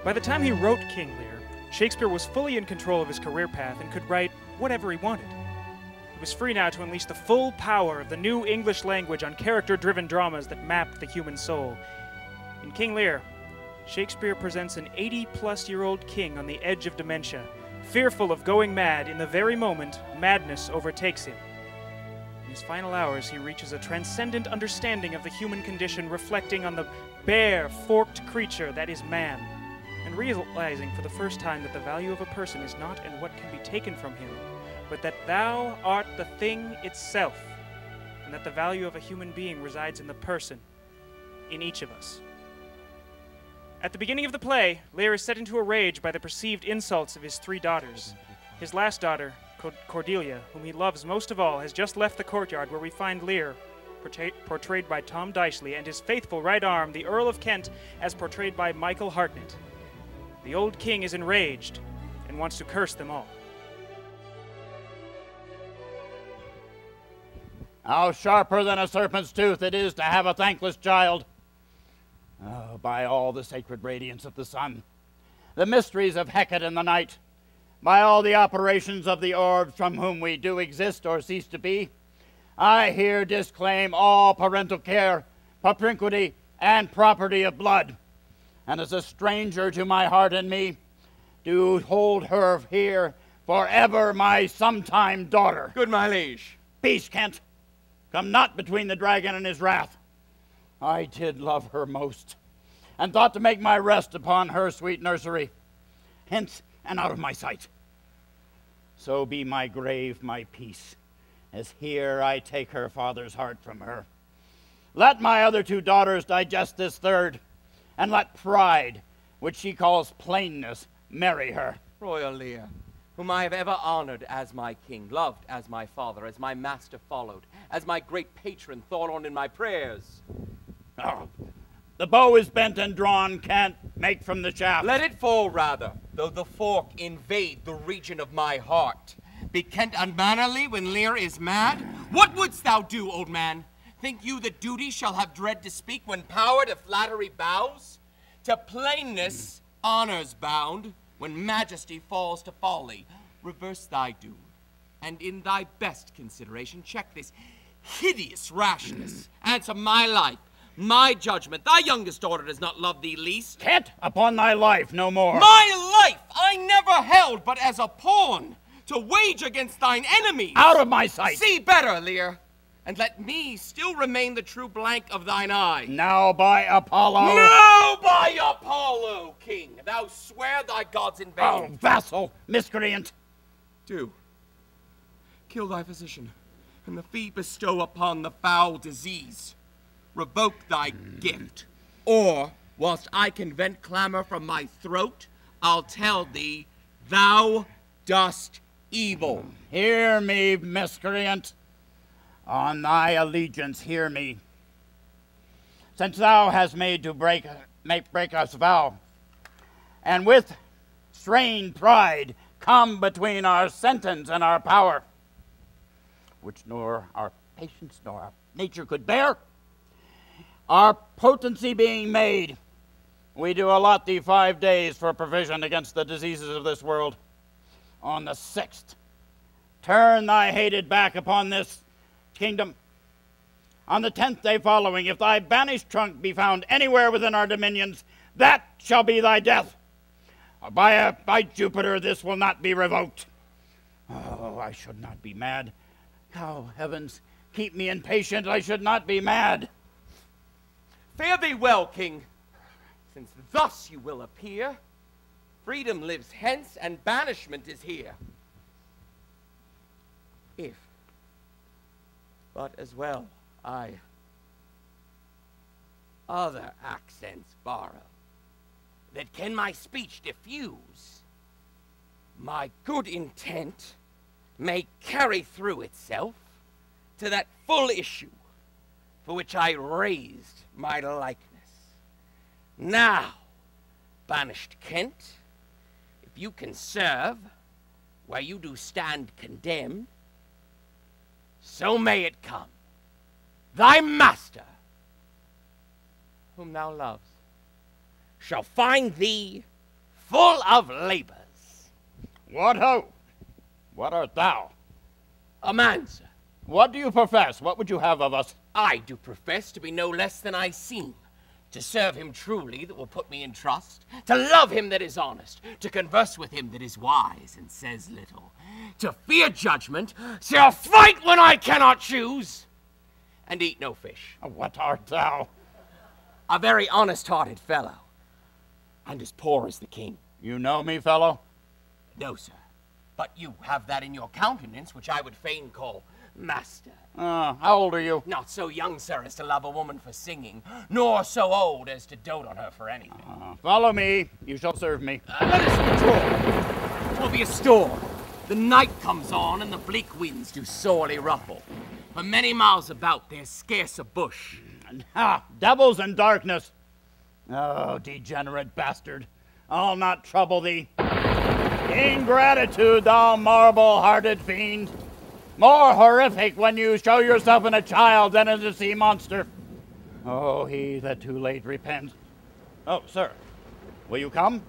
By the time he wrote King Lear, Shakespeare was fully in control of his career path and could write whatever he wanted. He was free now to unleash the full power of the new English language on character-driven dramas that mapped the human soul. In King Lear, Shakespeare presents an 80-plus-year-old king on the edge of dementia, fearful of going mad in the very moment madness overtakes him. In his final hours, he reaches a transcendent understanding of the human condition, reflecting on the bare, forked creature that is man, and realizing for the first time that the value of a person is not in what can be taken from him, but that thou art the thing itself, and that the value of a human being resides in the person, in each of us. At the beginning of the play, Lear is set into a rage by the perceived insults of his 3 daughters. His last daughter, Cordelia, whom he loves most of all, has just left the courtyard where we find Lear, portrayed by Tom Dichley, and his faithful right arm, the Earl of Kent, as portrayed by Michael Hartnett. The old king is enraged and wants to curse them all. How sharper than a serpent's tooth it is to have a thankless child. Oh, by all the sacred radiance of the sun, the mysteries of Hecate in the night, by all the operations of the orbs from whom we do exist or cease to be, I here disclaim all parental care, propinquity, and property of blood, and as a stranger to my heart and me, do hold her here forever my sometime daughter. Good my liege. Peace, Kent. Come not between the dragon and his wrath. I did love her most, and thought to make my rest upon her sweet nursery. Hence, and out of my sight. So be my grave my peace, as here I take her father's heart from her. Let my other 2 daughters digest this third, and let pride, which she calls plainness, marry her. Royal Lear, whom I have ever honored as my king, loved as my father, as my master followed, as my great patron thought on in my prayers. Oh, the bow is bent and drawn, can't make from the shaft. Let it fall, rather, though the fork invade the region of my heart. Be Kent unmannerly when Lear is mad? What wouldst thou do, old man? Think you that duty shall have dread to speak when power to flattery bows? To plainness honor's bound when majesty falls to folly. Reverse thy doom, and in thy best consideration check this hideous rashness. Answer my life, my judgment. Thy youngest daughter does not love thee least. Kent, upon thy life, no more. My life I never held but as a pawn to wage against thine enemies. Out of my sight. See better, Lear, and let me still remain the true blank of thine eye. Now by Apollo. No, by Apollo, king. Thou swear thy gods in vain. Oh, vassal, miscreant. Do. Kill thy physician, and the fee bestow upon the foul disease. Revoke thy gift, or, whilst I can vent clamor from my throat, I'll tell thee, thou dost evil. Hear me, miscreant. On thy allegiance hear me. Since thou hast made to break us vow, and with strained pride come between our sentence and our power, which nor our patience nor our nature could bear, our potency being made, we do allot thee 5 days for provision against the diseases of this world. On the 6th, turn thy hated back upon this kingdom. On the 10th day following, if thy banished trunk be found anywhere within our dominions, that shall be thy death. By Jupiter, this will not be revoked. Oh, I should not be mad. Oh, heavens, keep me impatient. I should not be mad. Fare thee well, king, since thus you will appear. Freedom lives hence, and banishment is here. If, but as well I other accents borrow, that can my speech diffuse, my good intent may carry through itself to that full issue for which I raised my likeness. Now, banished Kent, if you can serve where you do stand condemned, so may it come. Thy master, whom thou lovest, shall find thee full of labors. What ho? What art thou? A man, sir. What do you profess? What would you have of us? I do profess to be no less than I seem. To serve him truly that will put me in trust, to love him that is honest, to converse with him that is wise and says little, to fear judgment, to fight when I cannot choose, and eat no fish. What art thou? A very honest-hearted fellow, and as poor as the king. You know me, fellow? No, sir, but you have that in your countenance which I would fain call master. How old are you? Not so young, sir, as to love a woman for singing, nor so old as to dote on her for anything. Follow me. You shall serve me. Let us withdraw. 'Twill be a storm. The night comes on, and the bleak winds do sorely ruffle. For many miles about, there's scarce a bush. Devils and darkness. Oh, degenerate bastard. I'll not trouble thee. Ingratitude, thou marble-hearted fiend. More horrific when you show yourself in a child than in a sea monster. Oh, he that too late repents. Oh, sir, will you come?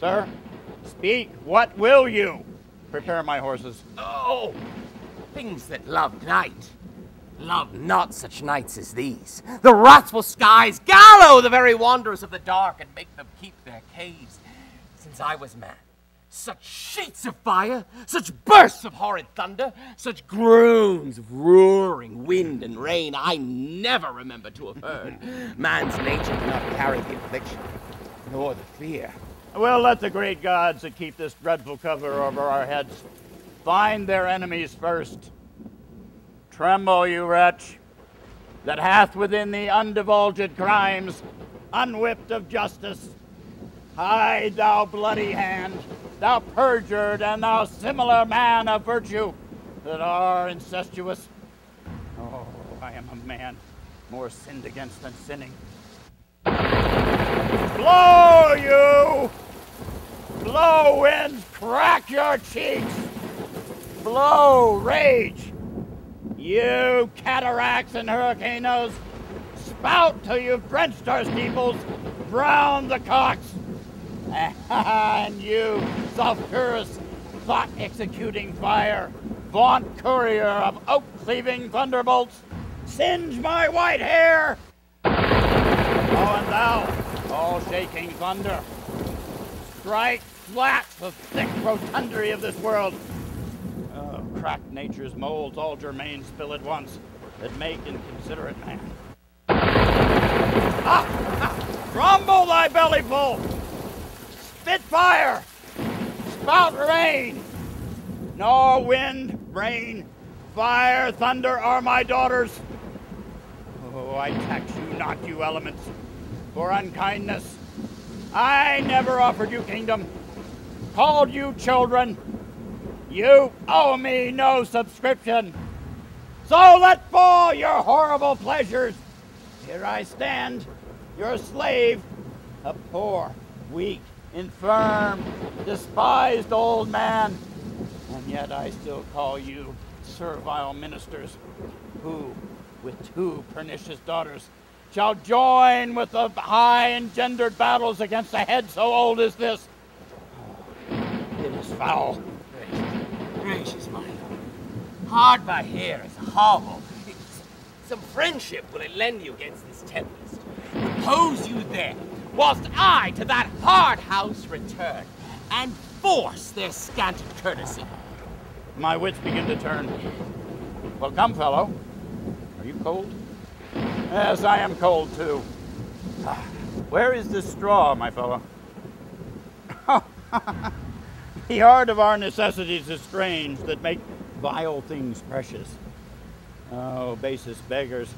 Sir, speak, what will you? Prepare my horses. Oh, things that love night. Love not such nights as these. The wrathful skies gallow the very wanderers of the dark and make them keep their caves. Since I was man, such sheets of fire, such bursts of horrid thunder, such groans of roaring wind and rain, I never remember to have heard. Man's nature cannot carry the affliction, nor the fear. We'll let the great gods that keep this dreadful cover over our heads find their enemies first. Tremble, you wretch, that hath within thee undivulged crimes, unwhipped of justice. Hide, thou bloody hand, thou perjured and thou similar man of virtue that are incestuous. Oh, I am a man more sinned against than sinning. Blow, you! Blow, winds, crack your cheeks! Blow, rage! You cataracts and hurricanes, spout till you've drenched our steeples, drown the cocks! And you, sulphurous, thought-executing fire, vaunt courier of oak-cleaving thunderbolts, singe my white hair! Oh, and thou, all-shaking thunder, strike flat the thick rotundity of this world. Oh, crack nature's molds, all germain spill at once, that make inconsiderate man. Rumble thy belly full! Spit fire! Spout rain! Nor wind, rain, fire, thunder are my daughters. Oh, I tax you not, you elements, for unkindness. I never offered you kingdom, called you children. You owe me no subscription. So let fall your horrible pleasures. Here I stand, your slave, a poor, weak, infirm, despised old man, and yet I still call you servile ministers, who, with 2 pernicious daughters, shall join with the high engendered battles against a head so old as this. Oh, it is foul. Gracious mine. Hard by here is a hovel. Some friendship will it lend you against this tempest. Repose you there, whilst I to that hard house return, and force their scanted courtesy. My wits begin to turn. Well, come, fellow. Are you cold? Yes, I am cold, too. Where is this straw, my fellow? The art of our necessities is strange, that make vile things precious. Oh, basest beggars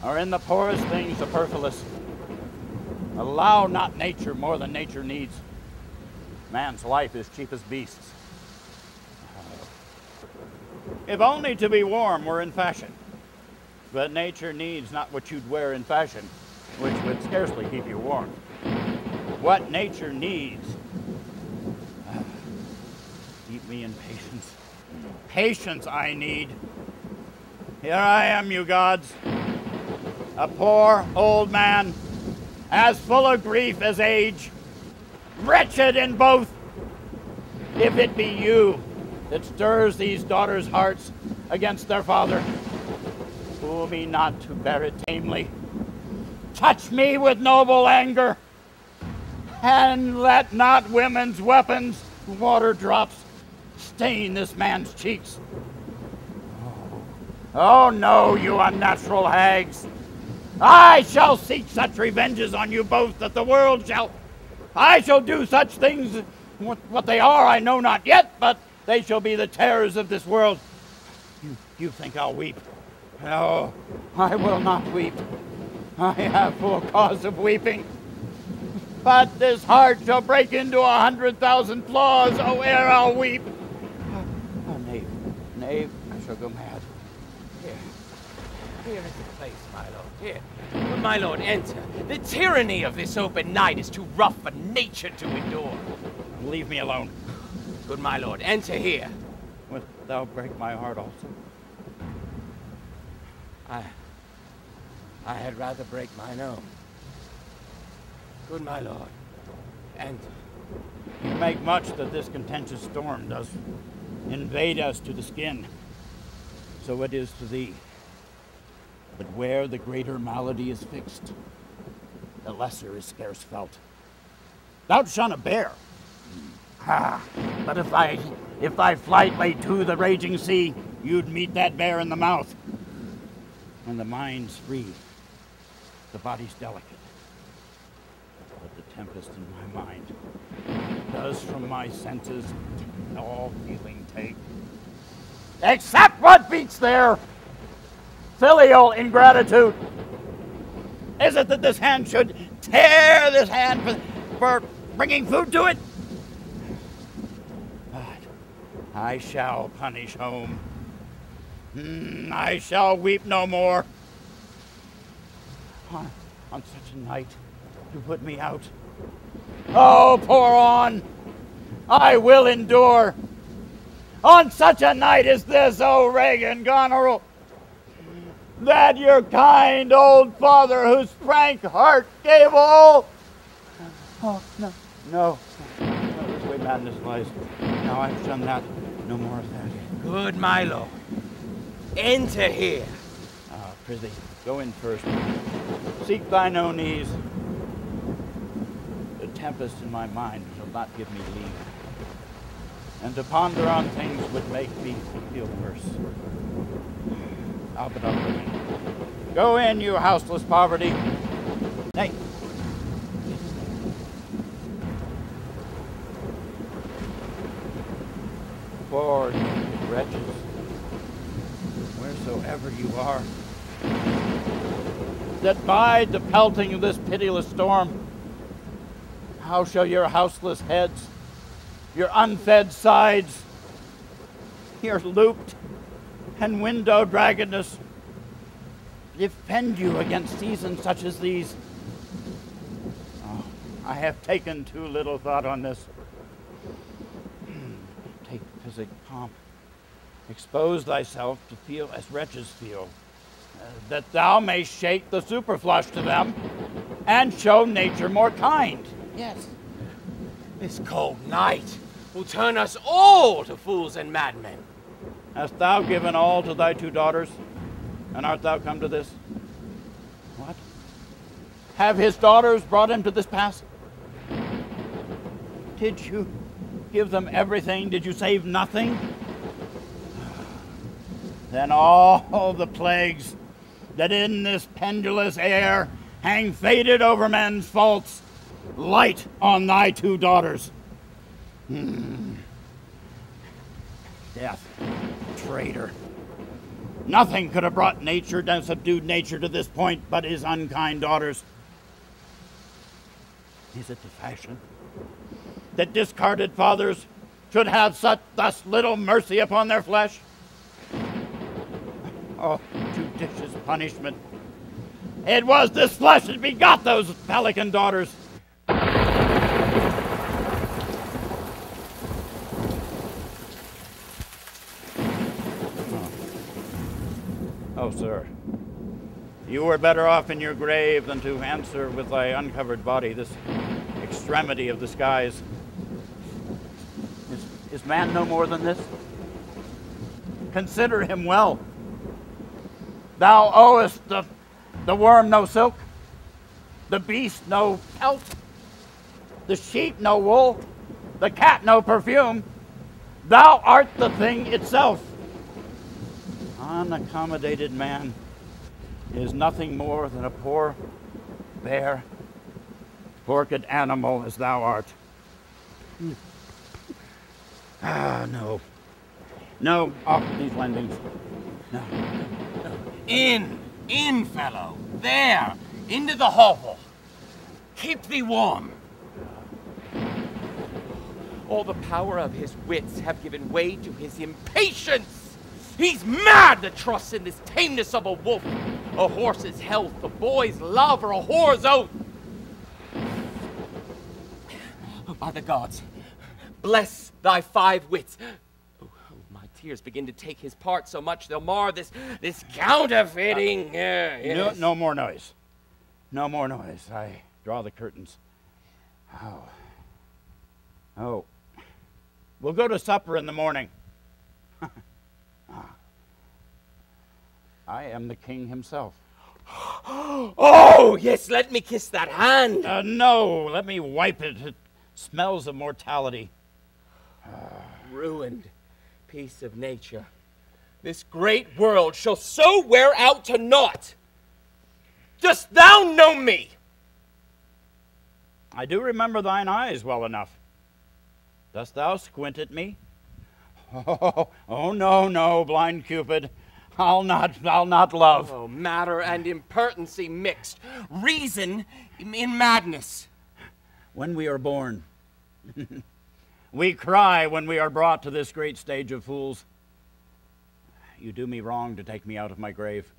are in the poorest things superfluous. Allow not nature more than nature needs. Man's life is cheap as beasts. If only to be warm were in fashion. But nature needs not what you'd wear in fashion, which would scarcely keep you warm. What nature needs, keep me in patience. Patience I need. Here I am, you gods, a poor old man, as full of grief as age. wretched in both. If it be you that stirs these daughters' hearts against their father, fool me not to bear it tamely. Touch me with noble anger, and let not women's weapons, water drops, stain this man's cheeks. Oh no, you unnatural hags. I shall seek such revenges on you both that the world shall... I shall do such things, what they are I know not yet, but they shall be the terrors of this world. You think I'll weep? No, I will not weep. I have full cause of weeping. But this heart shall break into 100,000 flaws, oh, ere I'll weep. Oh, knave, I shall go mad. Here is the place, my lord. Here. Will my lord enter? The tyranny of this open night is too rough for nature to endure. Leave me alone. Good my lord, enter here. Wilt thou break my heart also? I had rather break mine own. Good my lord, enter. You make much that this contentious storm does invade us to the skin. So it is to thee. But where the greater malady is fixed, the lesser is scarce felt. Thou'lt shun a bear. But if thy flight lay to the raging sea, you'd meet that bear in the mouth. When the mind's free, the body's delicate. But the tempest in my mind does from my senses all feeling take. Except what beats there! Filial ingratitude. Is it that this hand should tear this hand for bringing food to it? But I shall punish home. I shall weep no more. On such a night to put me out. Oh, pour on. I will endure. On such a night as this, O Regan Goneril, that your kind old father, whose frank heart gave all... Oh, no, this way madness lies. Now I've done that, no more of that. Good my lord, enter here. Prithee, go in first. Seek thine own ease. The tempest in my mind shall not give me leave. And to ponder on things would make me feel worse. But I'll go in. Go in, you houseless poverty. Nay. Poor wretches, wheresoever you are, that bide the pelting of this pitiless storm, how shall your houseless heads, your unfed sides, your looped and window draggedness defend you against seasons such as these? Oh, I have taken too little thought on this. Take physic pomp. Expose thyself to feel as wretches feel, that thou mayst shake the superflush to them and show nature more kind. Yes. This cold night will turn us all to fools and madmen. Hast thou given all to thy two daughters, and art thou come to this? What? Have his daughters brought him to this pass? Did you give them everything? Did you save nothing? Then all the plagues that in this pendulous air hang faded over men's faults, light on thy two daughters. Death, traitor. Nothing could have brought nature down, subdued nature to this point but his unkind daughters. Is it the fashion that discarded fathers should have thus little mercy upon their flesh? Oh, judicious punishment. It was this flesh that begot those pelican daughters. Oh, sir, you were better off in your grave than to answer with thy uncovered body this extremity of the skies. Is man no more than this? Consider him well. Thou owest the worm no silk, the beast no pelt, the sheep no wool, the cat no perfume. Thou art the thing itself. Unaccommodated man is nothing more than a poor, bare, porked animal as thou art. No. No, off with these lendings. No. In, fellow. There, into the hovel. Keep thee warm. All the power of his wits have given way to his impatience. He's mad that trusts in this tameness of a wolf, a horse's health, a boy's love, or a whore's oath. Oh, by the gods, bless thy 5 wits. Oh, my tears begin to take his part so much they'll mar this counterfeiting. Yes. No more noise. No more noise. I draw the curtains. Oh. We'll go to supper in the morning. I am the king himself. Oh, yes, let me kiss that hand. No, let me wipe it. It smells of mortality. Ruined piece of nature. This great world shall so wear out to naught. Dost thou know me? I do remember thine eyes well enough. Dost thou squint at me? Oh, no, blind Cupid. I'll not love. Oh, matter and impertinency mixed. Reason in madness. When we are born, we cry when we are brought to this great stage of fools. You do me wrong to take me out of my grave.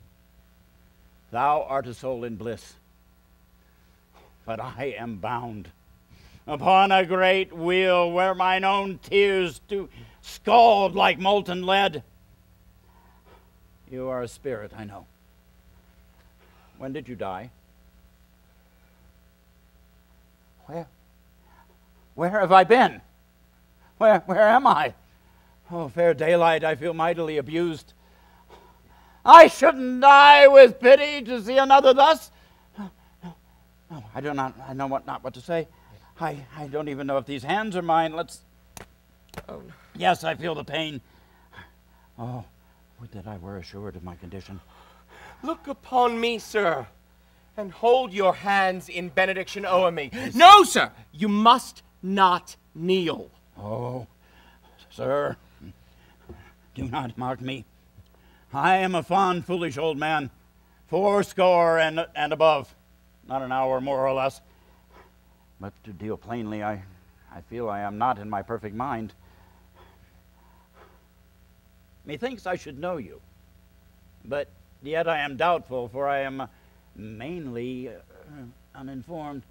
Thou art a soul in bliss, but I am bound upon a great wheel where mine own tears do scald like molten lead. You are a spirit, I know. When did you die? Where have I been? Where am I? Oh, fair daylight, I feel mightily abused. I shouldn't die with pity to see another thus. No, I know not what to say. I don't even know if these hands are mine. Oh, no. Yes, I feel the pain. Oh, would that I were assured of my condition. Look upon me, sir, and hold your hands in benediction o'er me. No, sir, you must not kneel. Oh, sir, do not mock me. I am a fond, foolish old man, 80 and above, not an hour more or less. But to deal plainly, I feel I am not in my perfect mind. Methinks I should know you, but yet I am doubtful, for I am mainly uninformed.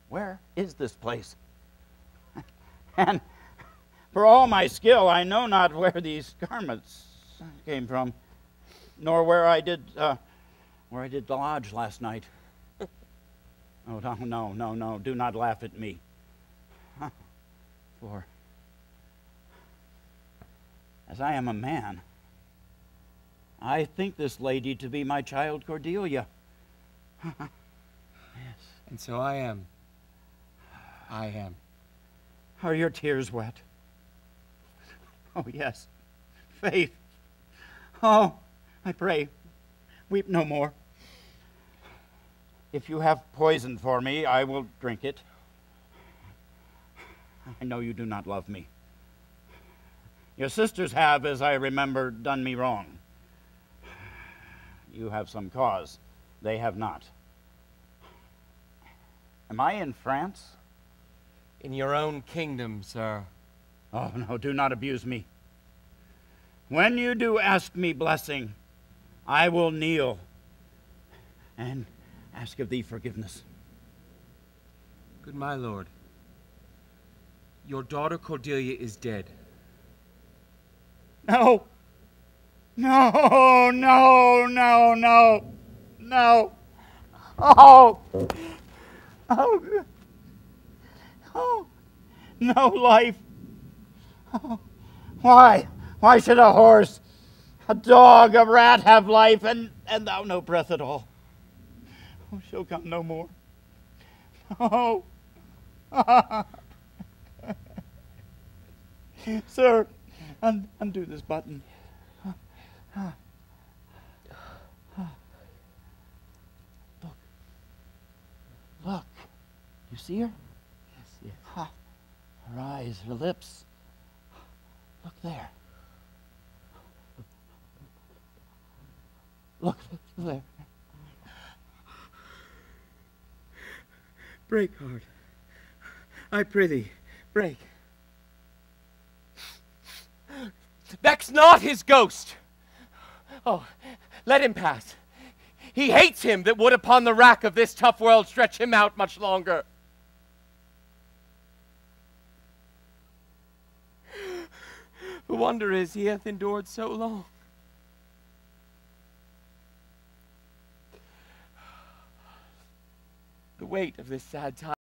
Where is this place? And for all my skill, I know not where these garments came from, nor where I did lodge last night. Oh, no, do not laugh at me. For as I am a man, I think this lady to be my child Cordelia. Yes. And so I am. Are your tears wet? Oh, yes. Faith. Oh, I pray, weep no more. If you have poison for me, I will drink it. I know you do not love me. Your sisters have, as I remember, done me wrong. You have some cause. They have not. Am I in France? In your own kingdom, sir. Oh, no, do not abuse me. When you do ask me blessing, I will kneel and ask of thee forgiveness. Good my lord, your daughter Cordelia is dead. No. Oh. no life. Oh, why? Why should a horse, a dog, a rat have life, and thou no breath at all? Oh, she'll come no more. Oh. Sir, undo this button. Look. You see her? Yes. Her eyes, her lips. Look there. Look there. Break, heart. I prithee, break. Vex not his ghost. Oh, let him pass. He hates him that would upon the rack of this tough world stretch him out much longer. The wonder is he hath endured so long. The weight of this sad time